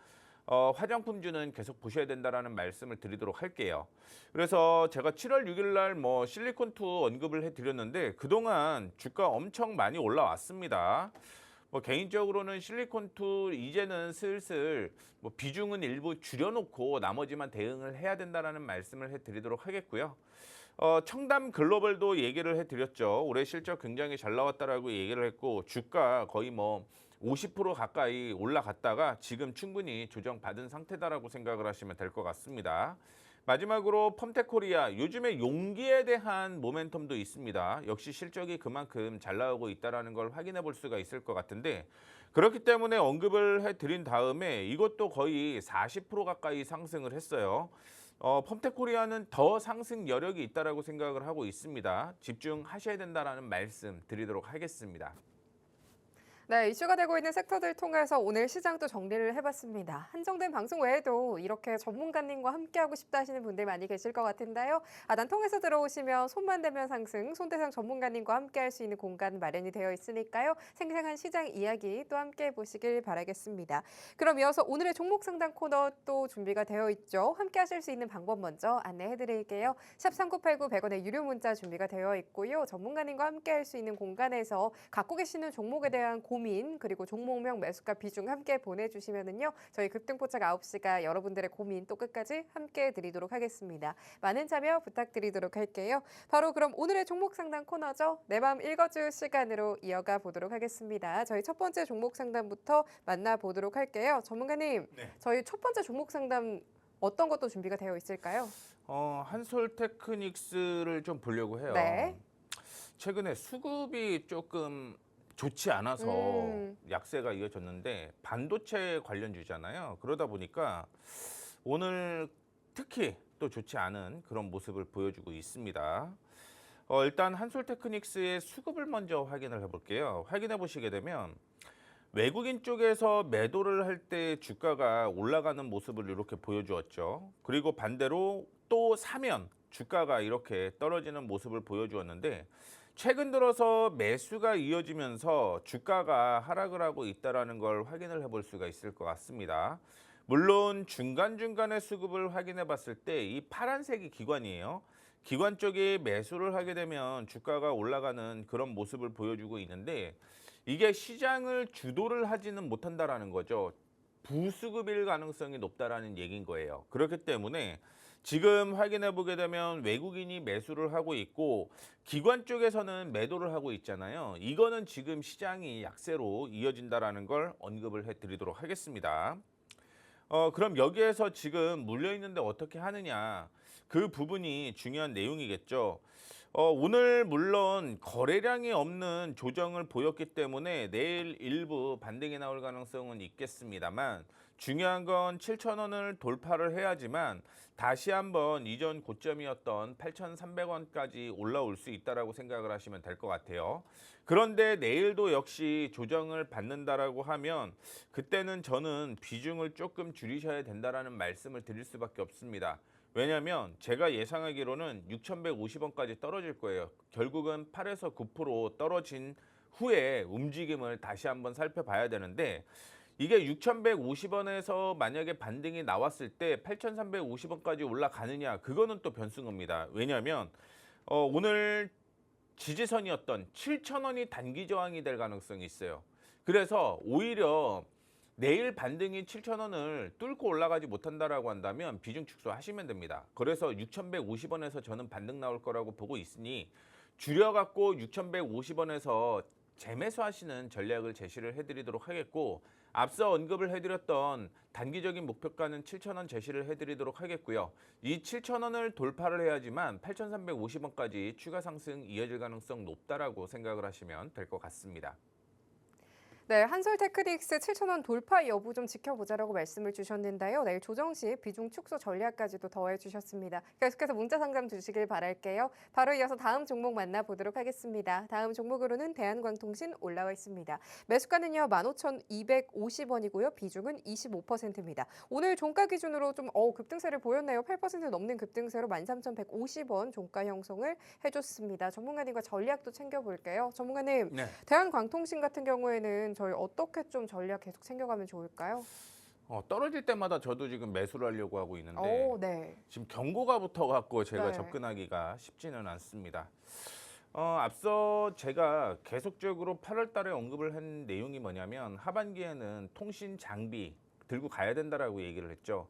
화장품주는 계속 보셔야 된다라는 말씀을 드리도록 할게요. 그래서 제가 7월 6일 날 뭐 실리콘2 언급을 해드렸는데 그동안 주가 엄청 많이 올라왔습니다. 뭐 개인적으로는 실리콘2 이제는 슬슬 뭐 비중은 일부 줄여놓고 나머지만 대응을 해야 된다라는 말씀을 해드리도록 하겠고요. 청담 글로벌도 얘기를 해드렸죠. 올해 실적 굉장히 잘 나왔다라고 얘기를 했고 주가 거의 뭐 50% 가까이 올라갔다가 지금 충분히 조정받은 상태다라고 생각을 하시면 될 것 같습니다. 마지막으로 펌텍코리아, 요즘에 용기에 대한 모멘텀도 있습니다. 역시 실적이 그만큼 잘 나오고 있다는 걸 확인해 볼 수가 있을 것 같은데 그렇기 때문에 언급을 해드린 다음에 이것도 거의 40% 가까이 상승을 했어요. 펌텍코리아는 더 상승 여력이 있다고 생각을 하고 있습니다. 집중하셔야 된다는 말씀 드리도록 하겠습니다. 네, 이슈가 되고 있는 섹터들 통해서 오늘 시장도 정리를 해봤습니다. 한정된 방송 외에도 이렇게 전문가님과 함께하고 싶다 하시는 분들 많이 계실 것 같은데요. 난 통해서 들어오시면 손만 대면 상승, 손대상 전문가님과 함께할 수 있는 공간 마련이 되어 있으니까요. 생생한 시장 이야기 또 함께 해보시길 바라겠습니다. 그럼 이어서 오늘의 종목 상담 코너 또 준비가 되어 있죠. 함께 하실 수 있는 방법 먼저 안내해드릴게요. 샵 3989 100원의 유료 문자 준비가 되어 있고요. 전문가님과 함께할 수 있는 공간에서 갖고 계시는 종목에 대한 고민 그리고 종목명 매수가 비중 함께 보내주시면은요 저희 급등포착 9시가 여러분들의 고민 또 끝까지 함께 드리도록 하겠습니다. 많은 참여 부탁드리도록 할게요. 바로 그럼 오늘의 종목 상담 코너죠. 내 맘 읽어줄 시간으로 이어가 보도록 하겠습니다. 저희 첫 번째 종목 상담부터 만나보도록 할게요. 전문가님, 네. 저희 첫 번째 종목 상담 어떤 것도 준비가 되어 있을까요? 한솔테크닉스를 좀 보려고 해요. 네. 최근에 수급이 조금 좋지 않아서 약세가 이어졌는데 반도체 관련주잖아요. 그러다 보니까 오늘 특히 또 좋지 않은 그런 모습을 보여주고 있습니다. 일단 한솔테크닉스의 수급을 먼저 확인을 해볼게요. 확인해 보시게 되면 외국인 쪽에서 매도를 할 때 주가가 올라가는 모습을 이렇게 보여주었죠. 그리고 반대로 또 사면 주가가 이렇게 떨어지는 모습을 보여주었는데 최근 들어서 매수가 이어지면서 주가가 하락을 하고 있다는 걸 확인을 해볼 수가 있을 것 같습니다. 물론 중간중간에 수급을 확인해 봤을 때 이 파란색이 기관이에요. 기관 쪽에 매수를 하게 되면 주가가 올라가는 그런 모습을 보여주고 있는데 이게 시장을 주도를 하지는 못한다라는 거죠. 부수급일 가능성이 높다라는 얘기인 거예요. 그렇기 때문에 지금 확인해 보게 되면 외국인이 매수를 하고 있고 기관 쪽에서는 매도를 하고 있잖아요. 이거는 지금 시장이 약세로 이어진다라는 걸 언급을 해드리도록 하겠습니다. 그럼 여기에서 지금 물려 있는데 어떻게 하느냐? 그 부분이 중요한 내용이겠죠. 오늘 물론 거래량이 없는 조정을 보였기 때문에 내일 일부 반등이 나올 가능성은 있겠습니다만 중요한 건 7,000원을 돌파를 해야지만 다시 한번 이전 고점이었던 8,300원까지 올라올 수 있다라고 생각을 하시면 될 것 같아요. 그런데 내일도 역시 조정을 받는다라고 하면 그때는 저는 비중을 조금 줄이셔야 된다라는 말씀을 드릴 수밖에 없습니다. 왜냐하면 제가 예상하기로는 6,150원까지 떨어질 거예요. 결국은 8에서 9% 떨어진 후에 움직임을 다시 한번 살펴봐야 되는데 이게 6,150원에서 만약에 반등이 나왔을 때 8,350원까지 올라가느냐 그거는 또 변수입니다. 왜냐하면 오늘 지지선이었던 7,000원이 단기 저항이 될 가능성이 있어요. 그래서 오히려 내일 반등이 7,000원을 뚫고 올라가지 못한다라고 한다면 비중 축소하시면 됩니다. 그래서 6,150원에서 저는 반등 나올 거라고 보고 있으니 줄여갖고 6,150원에서 재매수하시는 전략을 제시를 해드리도록 하겠고 앞서 언급을 해드렸던 단기적인 목표가는 7,000원 제시를 해드리도록 하겠고요. 이 7,000원을 돌파를 해야지만 8,350원까지 추가 상승 이어질 가능성 높다라고 생각을 하시면 될 것 같습니다. 네, 한솔테크닉스 7,000원 돌파 여부 좀 지켜보자라고 말씀을 주셨는데요. 내일 조정 시 비중 축소 전략까지도 더해 주셨습니다. 계속해서 문자 상담 주시길 바랄게요. 바로 이어서 다음 종목 만나보도록 하겠습니다. 다음 종목으로는 대한광통신 올라와 있습니다. 매수가는요 15,250원이고요. 비중은 25%입니다. 오늘 종가 기준으로 좀 급등세를 보였네요. 8% 넘는 급등세로 13,150원 종가 형성을 해줬습니다. 전문가님과 전략도 챙겨볼게요. 전문가님, 네. 대한광통신 같은 경우에는 저희 어떻게 좀 전략 계속 챙겨가면 좋을까요? 떨어질 때마다 저도 지금 매수를 하려고 하고 있는데 네. 지금 경고가 붙어갖고 제가 네. 접근하기가 쉽지는 않습니다. 앞서 제가 계속적으로 8월 달에 언급을 한 내용이 뭐냐면 하반기에는 통신 장비 들고 가야 된다라고 얘기를 했죠.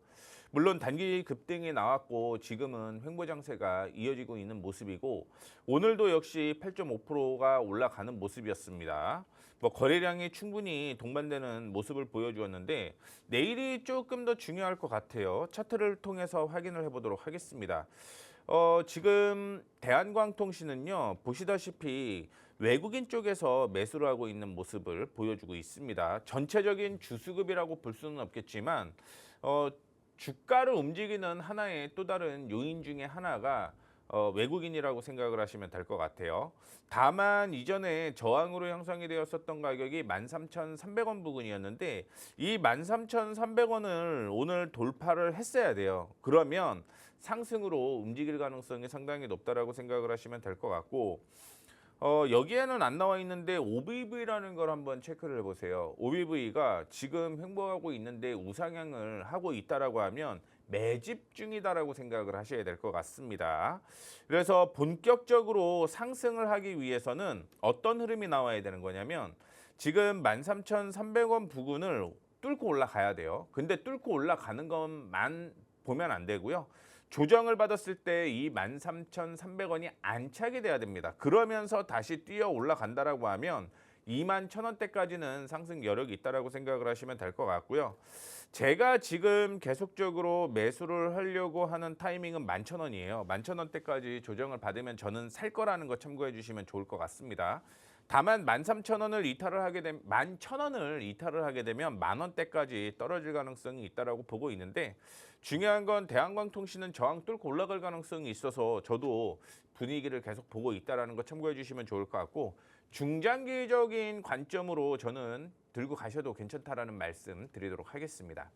물론 단기 급등이 나왔고 지금은 횡보장세가 이어지고 있는 모습이고 오늘도 역시 8.5%가 올라가는 모습이었습니다. 거래량이 충분히 동반되는 모습을 보여주었는데 내일이 조금 더 중요할 것 같아요. 차트를 통해서 확인을 해보도록 하겠습니다. 지금 대한광통신은요 보시다시피 외국인 쪽에서 매수를 하고 있는 모습을 보여주고 있습니다. 전체적인 주수급이라고 볼 수는 없겠지만 주가를 움직이는 하나의 또 다른 요인 중에 하나가 외국인이라고 생각을 하시면 될 것 같아요. 다만 이전에 저항으로 형성이 되었었던 가격이 13,300원 부근이었는데 이 13,300원을 오늘 돌파를 했어야 돼요. 그러면 상승으로 움직일 가능성이 상당히 높다라고 생각을 하시면 될 것 같고 여기에는 안 나와 있는데 OBV라는 걸 한번 체크를 해보세요. OBV가 지금 횡보하고 있는데 우상향을 하고 있다라고 하면 매집 중이다라고 생각을 하셔야 될 것 같습니다. 그래서 본격적으로 상승을 하기 위해서는 어떤 흐름이 나와야 되는 거냐면 지금 13,300원 부근을 뚫고 올라가야 돼요. 근데 뚫고 올라가는 것만 보면 안 되고요. 조정을 받았을 때 이 13,300원이 안착이 돼야 됩니다. 그러면서 다시 뛰어 올라간다라고 하면 21,000원대까지는 상승 여력이 있다라고 생각을 하시면 될 것 같고요. 제가 지금 계속적으로 매수를 하려고 하는 타이밍은 11,000원이에요. 11,000원대까지 조정을 받으면 저는 살 거라는 거 참고해 주시면 좋을 것 같습니다. 다만 13,000원을 이탈을 하게 되면 11,000원을 이탈을 하게 되면 만원대까지 떨어질 가능성이 있다라고 보고 있는데 중요한 건 대한광통신은 저항 뚫고 올라갈 가능성이 있어서 저도 분위기를 계속 보고 있다라는 거 참고해 주시면 좋을 것 같고 중장기적인 관점으로 저는 들고 가셔도 괜찮다라는 말씀 드리도록 하겠습니다.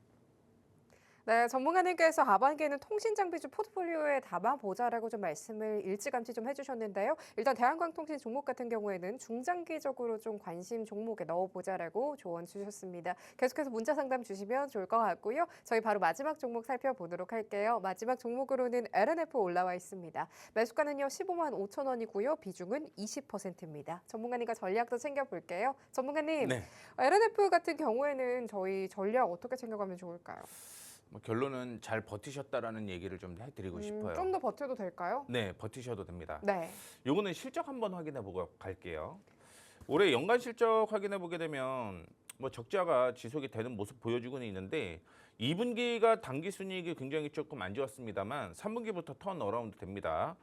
네, 전문가님께서 하반기에는 통신 장비주 포트폴리오에 담아보자라고 좀 말씀을 일찌감치 좀 해주셨는데요. 일단 대한광통신 종목 같은 경우에는 중장기적으로 좀 관심 종목에 넣어보자라고 조언 주셨습니다. 계속해서 문자 상담 주시면 좋을 것 같고요. 저희 바로 마지막 종목 살펴보도록 할게요. 마지막 종목으로는 LNF 올라와 있습니다. 매수가는요 15만 5천 원이고요. 비중은 20%입니다. 전문가님과 전략도 챙겨볼게요. 전문가님, 네. LNF 같은 경우에는 저희 전략 어떻게 챙겨가면 좋을까요? 결론은 잘 버티셨다라는 얘기를 좀 해드리고 싶어요. 좀 더 버텨도 될까요? 네, 버티셔도 됩니다. 네. 요거는 실적 한번 확인해 보고 갈게요. 올해 연간 실적 확인해 보게 되면 적자가 지속이 되는 모습 보여주고는 있는데 2분기가 당기 순이익이 굉장히 조금 안 좋았습니다만 3분기부터 턴 어라운드 됩니다.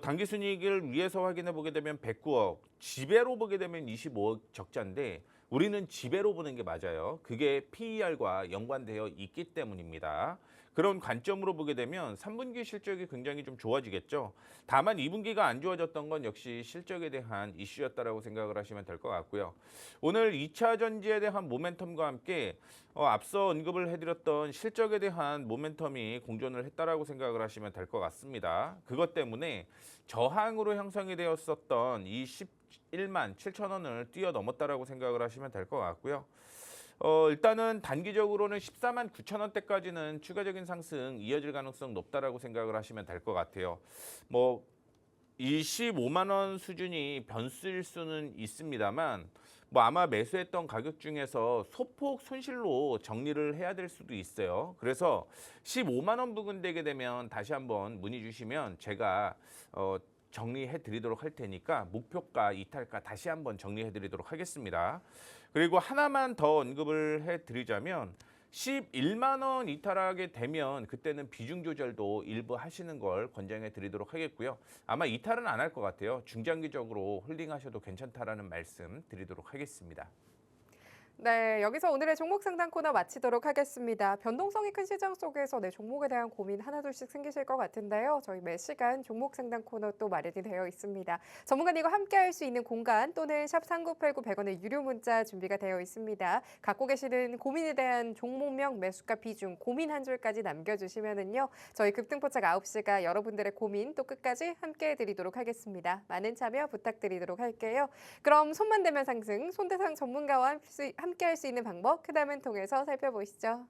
당기 순이익을 위해서 확인해 보게 되면 109억, 지배로 보게 되면 25억 적자인데 우리는 지배로 보는 게 맞아요. 그게 PER과 연관되어 있기 때문입니다. 그런 관점으로 보게 되면 3분기 실적이 굉장히 좀 좋아지겠죠. 다만 2분기가 안 좋아졌던 건 역시 실적에 대한 이슈였다라고 생각을 하시면 될 것 같고요. 오늘 2차 전지에 대한 모멘텀과 함께 앞서 언급을 해드렸던 실적에 대한 모멘텀이 공존을 했다라고 생각을 하시면 될 것 같습니다. 그것 때문에 저항으로 형성이 되었었던 이 11만 7천 원을 뛰어넘었다라고 생각을 하시면 될 것 같고요. 일단은 단기적으로는 14만 9천 원대까지는 추가적인 상승 이어질 가능성 높다라고 생각을 하시면 될 것 같아요. 25만 원 수준이 변수일 수는 있습니다만 아마 매수했던 가격 중에서 소폭 손실로 정리를 해야 될 수도 있어요. 그래서 15만 원 부근 되게 되면 다시 한번 문의 주시면 제가 정리해 드리도록 할 테니까 목표가, 이탈가 다시 한번 정리해 드리도록 하겠습니다. 그리고 하나만 더 언급을 해 드리자면 11만 원 이탈하게 되면 그때는 비중 조절도 일부 하시는 걸 권장해 드리도록 하겠고요. 아마 이탈은 안 할 것 같아요. 중장기적으로 홀딩하셔도 괜찮다라는 말씀 드리도록 하겠습니다. 네, 여기서 오늘의 종목 상담 코너 마치도록 하겠습니다. 변동성이 큰 시장 속에서 내 종목에 대한 고민 하나둘씩 생기실 것 같은데요. 저희 매 시간 종목 상담 코너 또 마련이 되어 있습니다. 전문가님과 함께할 수 있는 공간 또는 샵 3989 100원의 유료 문자 준비가 되어 있습니다. 갖고 계시는 고민에 대한 종목명, 매수가 비중, 고민 한 줄까지 남겨주시면은요. 저희 급등포착 9시가 여러분들의 고민 또 끝까지 함께해 드리도록 하겠습니다. 많은 참여 부탁드리도록 할게요. 그럼 손만 대면 상승, 손대상 전문가와 함께 할 수 있는 방법 그다음은 통해서 살펴보시죠.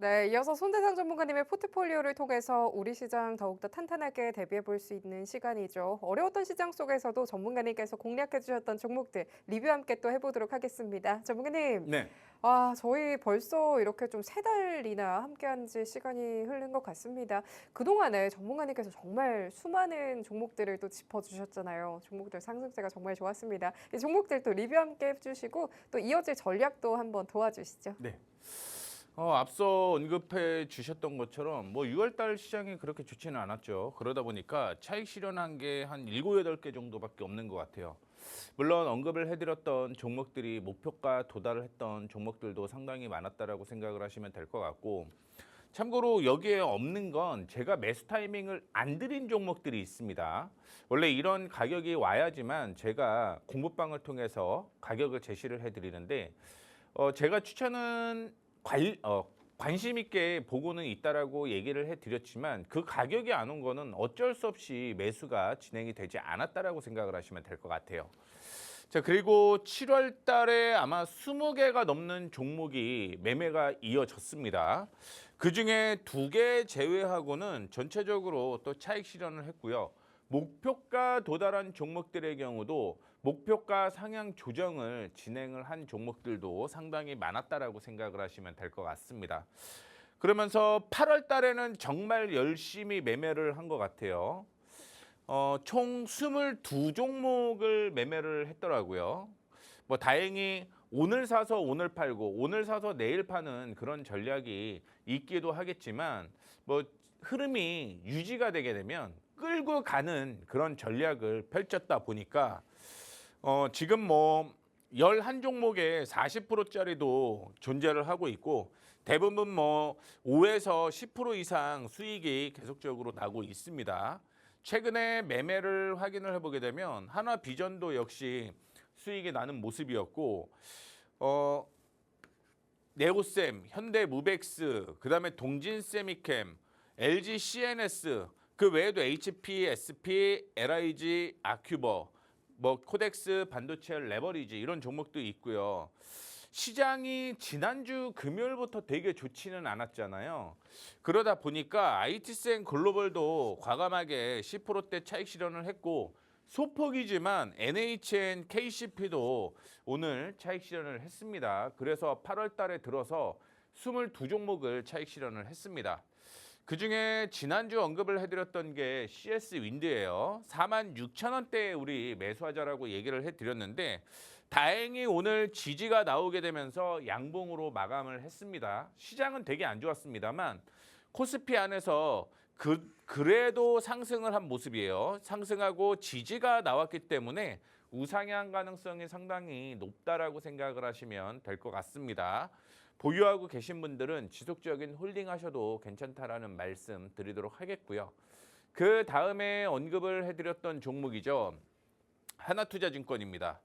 네, 이어서 손대상 전문가님의 포트폴리오를 통해서 우리 시장 더욱더 탄탄하게 대비해 볼 수 있는 시간이죠. 어려웠던 시장 속에서도 전문가님께서 공략해 주셨던 종목들 리뷰 함께 또 해보도록 하겠습니다. 전문가님, 네. 저희 벌써 이렇게 좀 3달이나 함께한 지 시간이 흐른 것 같습니다. 그동안에 전문가님께서 정말 수많은 종목들을 또 짚어주셨잖아요. 종목들 상승세가 정말 좋았습니다. 이 종목들 또 리뷰 함께 해주시고 또 이어질 전략도 한번 도와주시죠. 네. 앞서 언급해 주셨던 것처럼 뭐 6월달 시장이 그렇게 좋지는 않았죠. 그러다 보니까 차익 실현한 게 한 7, 8개 정도밖에 없는 것 같아요. 물론 언급을 해드렸던 종목들이 목표가 도달을 했던 종목들도 상당히 많았다라고 생각을 하시면 될 것 같고, 참고로 여기에 없는 건 제가 매수 타이밍을 안 드린 종목들이 있습니다. 원래 이런 가격이 와야지만 제가 공부방을 통해서 가격을 제시를 해드리는데 제가 추천은 관심 있게 보고는 있다라고 얘기를 해드렸지만 그 가격이 안 온 거는 어쩔 수 없이 매수가 진행이 되지 않았다라고 생각을 하시면 될 것 같아요. 자, 그리고 7월 달에 아마 20개가 넘는 종목이 매매가 이어졌습니다. 그중에 2개 제외하고는 전체적으로 또 차익 실현을 했고요. 목표가 도달한 종목들의 경우도 목표가 상향 조정을 진행을 한 종목들도 상당히 많았다라고 생각을 하시면 될 것 같습니다. 그러면서 8월 달에는 정말 열심히 매매를 한 것 같아요. 총 22종목을 매매를 했더라고요. 뭐 다행히 오늘 사서 오늘 팔고 오늘 사서 내일 파는 그런 전략이 있기도 하겠지만 뭐 흐름이 유지가 되게 되면 끌고 가는 그런 전략을 펼쳤다 보니까 지금 뭐 11종목에 40%짜리도 존재를 하고 있고 대부분 뭐 5에서 10% 이상 수익이 계속적으로 나고 있습니다. 최근에 매매를 확인을 해보게 되면 하나비전도 역시 수익이 나는 모습이었고 네오셈, 현대무벡스, 그다음에 동진세미캠, LG CNS, 그 외에도 HP, SP, LIG, 아큐버, 뭐 코덱스, 반도체, 레버리지 이런 종목도 있고요. 시장이 지난주 금요일부터 되게 좋지는 않았잖아요. 그러다 보니까 IT센 글로벌도 과감하게 10%대 차익 실현을 했고 소폭이지만 NHN, KCP도 오늘 차익 실현을 했습니다. 그래서 8월 달에 들어서 22종목을 차익 실현을 했습니다. 그중에 지난주 언급을 해드렸던 게 CS 윈드예요. 46,000원대에 우리 매수하자라고 얘기를 해드렸는데 다행히 오늘 지지가 나오게 되면서 양봉으로 마감을 했습니다. 시장은 되게 안 좋았습니다만 코스피 안에서 그래도 상승을 한 모습이에요. 상승하고 지지가 나왔기 때문에 우상향 가능성이 상당히 높다라고 생각을 하시면 될 것 같습니다. 보유하고 계신 분들은 지속적인 홀딩 하셔도 괜찮다라는 말씀 드리도록 하겠고요. 그 다음에 언급을 해드렸던 종목이죠. 하나투자증권입니다.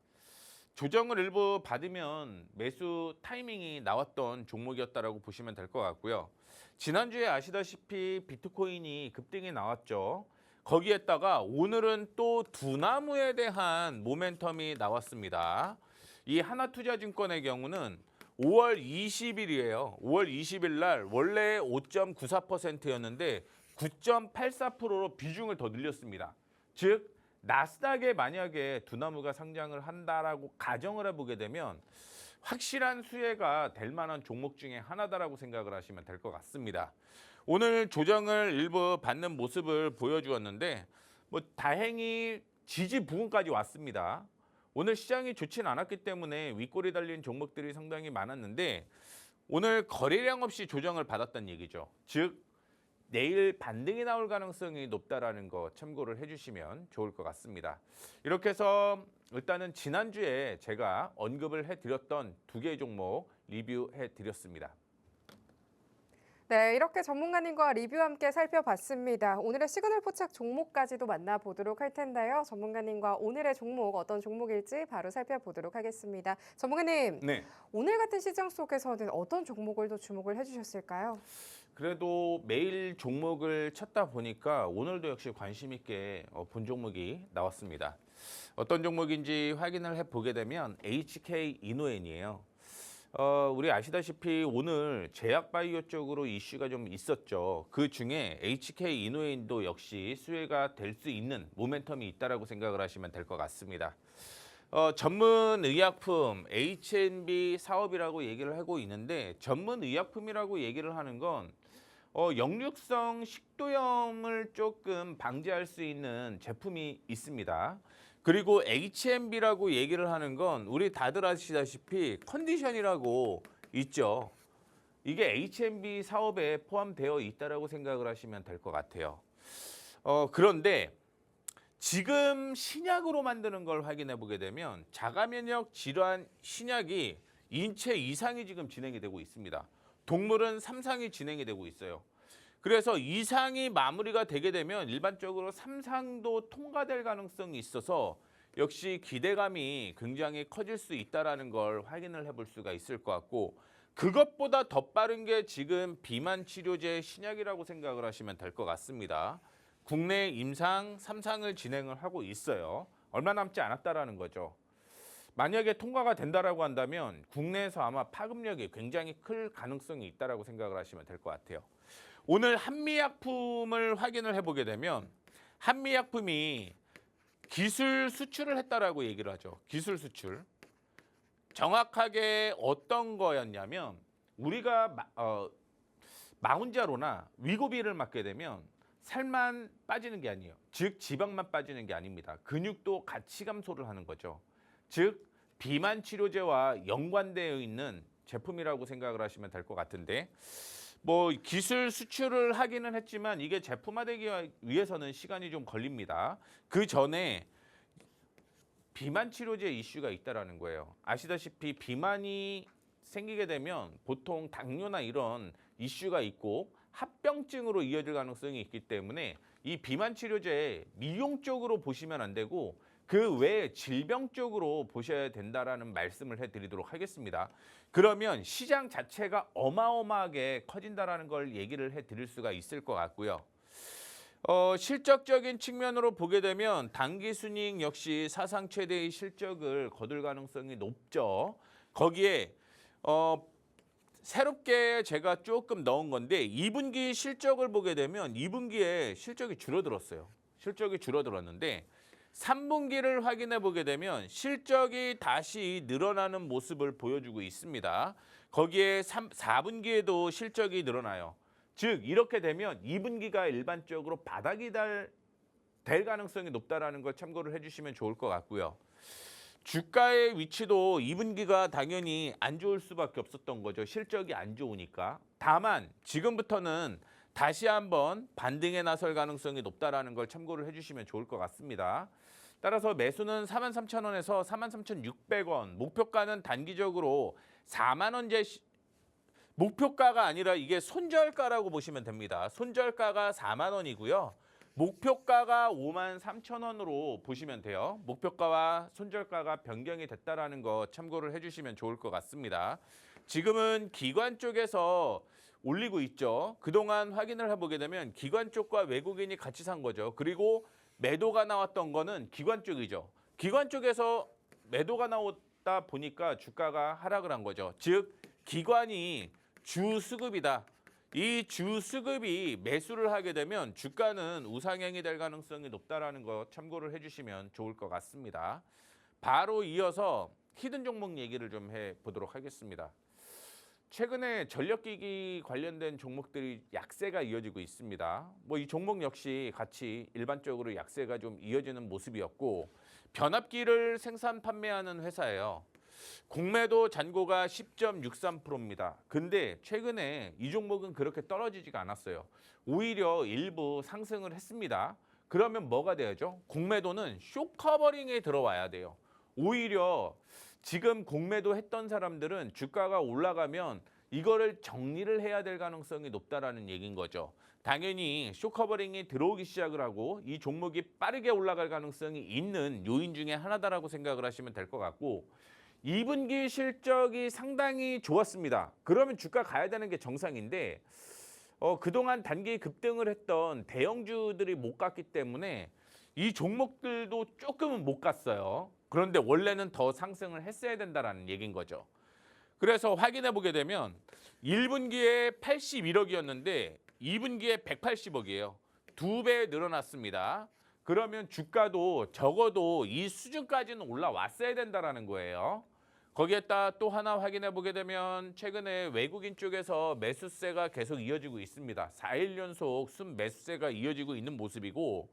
조정을 일부 받으면 매수 타이밍이 나왔던 종목이었다라고 보시면 될 것 같고요. 지난주에 아시다시피 비트코인이 급등이 나왔죠. 거기에다가 오늘은 또 두나무에 대한 모멘텀이 나왔습니다. 이 하나투자증권의 경우는 5월 20일이에요. 5월 20일 날 원래 5.94%였는데 9.84%로 비중을 더 늘렸습니다. 즉 나스닥에 만약에 두나무가 상장을 한다라고 가정을 해보게 되면 확실한 수혜가 될 만한 종목 중에 하나다라고 생각을 하시면 될 것 같습니다. 오늘 조정을 일부 받는 모습을 보여주었는데 뭐 다행히 지지 부근까지 왔습니다. 오늘 시장이 좋지는 않았기 때문에 윗골이 달린 종목들이 상당히 많았는데 오늘 거래량 없이 조정을 받았다는 얘기죠. 즉 내일 반등이 나올 가능성이 높다라는 거 참고를 해주시면 좋을 것 같습니다. 이렇게 해서 일단은 지난주에 제가 언급을 해드렸던 두 개의 종목 리뷰해드렸습니다. 네, 이렇게 전문가님과 리뷰 함께 살펴봤습니다. 오늘의 시그널 포착 종목까지도 만나보도록 할 텐데요. 전문가님과 오늘의 종목 어떤 종목일지 바로 살펴보도록 하겠습니다. 전문가님, 네. 오늘 같은 시장 속에서는 어떤 종목을 더 주목을 해주셨을까요? 그래도 매일 종목을 찾다 보니까 오늘도 역시 관심 있게 본 종목이 나왔습니다. 어떤 종목인지 확인을 해보게 되면 HK 이노엔이에요. 우리 아시다시피 오늘 제약바이오 쪽으로 이슈가 좀 있었죠. 그 중에 HK 이노엔도 역시 수혜가 될 수 있는 모멘텀이 있다라고 생각을 하시면 될 것 같습니다. 전문 의약품 H&B 사업이라고 얘기를 하고 있는데 전문 의약품이라고 얘기를 하는 건 역류성 식도염을 조금 방지할 수 있는 제품이 있습니다. 그리고 H&B라고 얘기를 하는 건 우리 다들 아시다시피 컨디션이라고 있죠. 이게 H&B 사업에 포함되어 있다라고 생각을 하시면 될 것 같아요. 그런데 지금 신약으로 만드는 걸 확인해 보게 되면 자가면역 질환 신약이 인체 2상이 지금 진행이 되고 있습니다. 동물은 3상이 진행이 되고 있어요. 그래서 2상이 마무리가 되게 되면 일반적으로 3상도 통과될 가능성이 있어서 역시 기대감이 굉장히 커질 수 있다는 걸 확인을 해볼 수가 있을 것 같고 그것보다 더 빠른 게 지금 비만 치료제 신약이라고 생각을 하시면 될 것 같습니다. 국내 임상 3상을 진행을 하고 있어요. 얼마 남지 않았다라는 거죠. 만약에 통과가 된다라고 한다면 국내에서 아마 파급력이 굉장히 클 가능성이 있다라고 생각을 하시면 될 것 같아요. 오늘 한미약품을 확인을 해보게 되면 한미약품이 기술 수출을 했다라고 얘기를 하죠. 기술 수출. 정확하게 어떤 거였냐면 우리가 마운자로나 위고비를 맞게 되면 살만 빠지는 게 아니에요. 즉 지방만 빠지는 게 아닙니다. 근육도 같이 감소를 하는 거죠. 즉 비만 치료제와 연관되어 있는 제품이라고 생각을 하시면 될 것 같은데 뭐 기술 수출을 하기는 했지만 이게 제품화되기 위해서는 시간이 좀 걸립니다. 그 전에 비만 치료제 이슈가 있다라는 거예요. 아시다시피 비만이 생기게 되면 보통 당뇨나 이런 이슈가 있고 합병증으로 이어질 가능성이 있기 때문에 이 비만 치료제 미용 쪽으로 보시면 안 되고 그 외에 질병 쪽으로 보셔야 된다라는 말씀을 해드리도록 하겠습니다. 그러면 시장 자체가 어마어마하게 커진다라는 걸 얘기를 해드릴 수가 있을 것 같고요. 실적적인 측면으로 보게 되면 당기순이익 역시 사상 최대의 실적을 거둘 가능성이 높죠. 거기에 새롭게 제가 조금 넣은 건데 2분기 실적을 보게 되면 2분기에 실적이 줄어들었어요. 실적이 줄어들었는데 3분기를 확인해 보게 되면 실적이 다시 늘어나는 모습을 보여주고 있습니다. 거기에 4분기에도 실적이 늘어나요. 즉 이렇게 되면 2분기가 일반적으로 바닥이 될 가능성이 높다라는 걸 참고를 해주시면 좋을 것 같고요. 주가의 위치도 2분기가 당연히 안 좋을 수밖에 없었던 거죠. 실적이 안 좋으니까. 다만 지금부터는 다시 한번 반등에 나설 가능성이 높다라는 걸 참고를 해주시면 좋을 것 같습니다. 따라서 매수는 43,000원에서 43,600원, 목표가는 단기적으로 4만 원제 목표가가 아니라 이게 손절가라고 보시면 됩니다. 손절가가 4만 원이고요. 목표가가 53,000원으로 보시면 돼요. 목표가와 손절가가 변경이 됐다라는 거 참고를 해주시면 좋을 것 같습니다. 지금은 기관 쪽에서 올리고 있죠. 그동안 확인을 해보게 되면 기관 쪽과 외국인이 같이 산 거죠. 그리고 매도가 나왔던 거는 기관 쪽이죠. 기관 쪽에서 매도가 나왔다 보니까 주가가 하락을 한 거죠. 즉 기관이 주 수급이다. 이 주 수급이 매수를 하게 되면 주가는 우상향이 될 가능성이 높다라는 거 참고를 해주시면 좋을 것 같습니다. 바로 이어서 히든 종목 얘기를 좀 해보도록 하겠습니다. 최근에 전력기기 관련된 종목들이 약세가 이어지고 있습니다. 뭐 이 종목 역시 같이 일반적으로 약세가 좀 이어지는 모습이었고 변압기를 생산 판매하는 회사예요. 공매도 잔고가 10.63%입니다. 근데 최근에 이 종목은 그렇게 떨어지지가 않았어요. 오히려 일부 상승을 했습니다. 그러면 뭐가 돼야죠? 공매도는 숏커버링에 들어와야 돼요. 오히려 지금 공매도 했던 사람들은 주가가 올라가면 이거를 정리를 해야 될 가능성이 높다라는 얘기인 거죠. 당연히 숏커버링이 들어오기 시작을 하고 이 종목이 빠르게 올라갈 가능성이 있는 요인 중에 하나다라고 생각을 하시면 될 것 같고 2분기 실적이 상당히 좋았습니다. 그러면 주가 가야 되는 게 정상인데 그동안 단기 급등을 했던 대형주들이 못 갔기 때문에 이 종목들도 조금은 못 갔어요. 그런데 원래는 더 상승을 했어야 된다라는 얘기인 거죠. 그래서 확인해 보게 되면 1분기에 81억이었는데 2분기에 180억이에요. 2배 늘어났습니다. 그러면 주가도 적어도 이 수준까지는 올라왔어야 된다라는 거예요. 거기에다 또 하나 확인해 보게 되면 최근에 외국인 쪽에서 매수세가 계속 이어지고 있습니다. 4일 연속 순매수세가 이어지고 있는 모습이고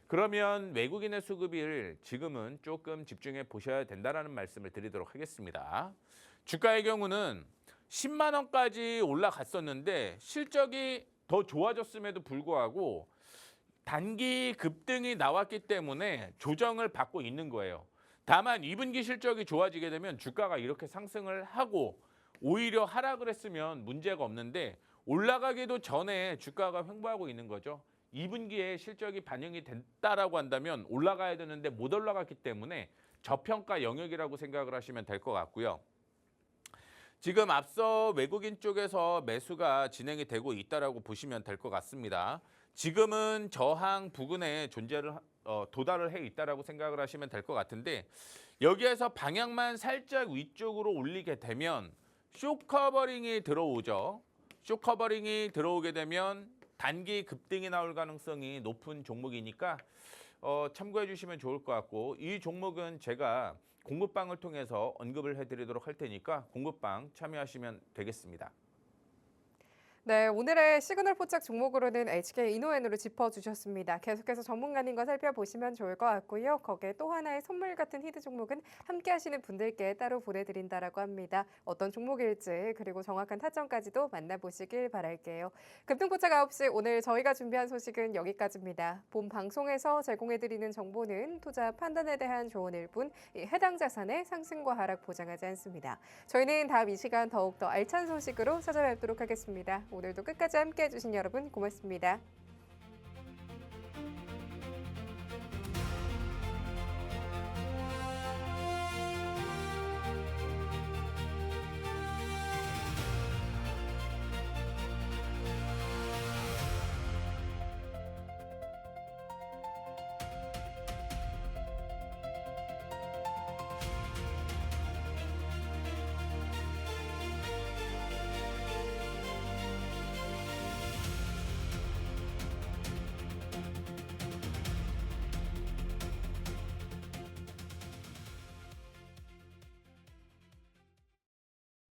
그러면 외국인의 수급을 지금은 조금 집중해 보셔야 된다라는 말씀을 드리도록 하겠습니다. 주가의 경우는 10만 원까지 올라갔었는데 실적이 더 좋아졌음에도 불구하고 단기 급등이 나왔기 때문에 조정을 받고 있는 거예요. 다만 2분기 실적이 좋아지게 되면 주가가 이렇게 상승을 하고 오히려 하락을 했으면 문제가 없는데 올라가기도 전에 주가가 횡보하고 있는 거죠. 2분기에 실적이 반영이 됐다라고 한다면 올라가야 되는데 못 올라갔기 때문에 저평가 영역이라고 생각을 하시면 될 것 같고요. 지금 앞서 외국인 쪽에서 매수가 진행이 되고 있다라고 보시면 될 것 같습니다. 지금은 저항 부근에 존재를 도달을 해 있다라고 생각을 하시면 될 것 같은데 여기에서 방향만 살짝 위쪽으로 올리게 되면 숏커버링이 들어오죠. 숏커버링이 들어오게 되면 단기 급등이 나올 가능성이 높은 종목이니까 참고해 주시면 좋을 것 같고 이 종목은 제가 공급방을 통해서 언급을 해드리도록 할 테니까 공급방 참여하시면 되겠습니다. 네, 오늘의 시그널 포착 종목으로는 HK 이노엔으로 짚어주셨습니다. 계속해서 전문가님과 살펴보시면 좋을 것 같고요. 거기에 또 하나의 선물 같은 히드 종목은 함께 하시는 분들께 따로 보내드린다라고 합니다. 어떤 종목일지 그리고 정확한 타점까지도 만나보시길 바랄게요. 급등포착 9시 오늘 저희가 준비한 소식은 여기까지입니다. 본 방송에서 제공해드리는 정보는 투자 판단에 대한 조언일 뿐 해당 자산의 상승과 하락 보장하지 않습니다. 저희는 다음 이 시간 더욱더 알찬 소식으로 찾아뵙도록 하겠습니다. 오늘도 끝까지 함께해 주신 여러분 고맙습니다.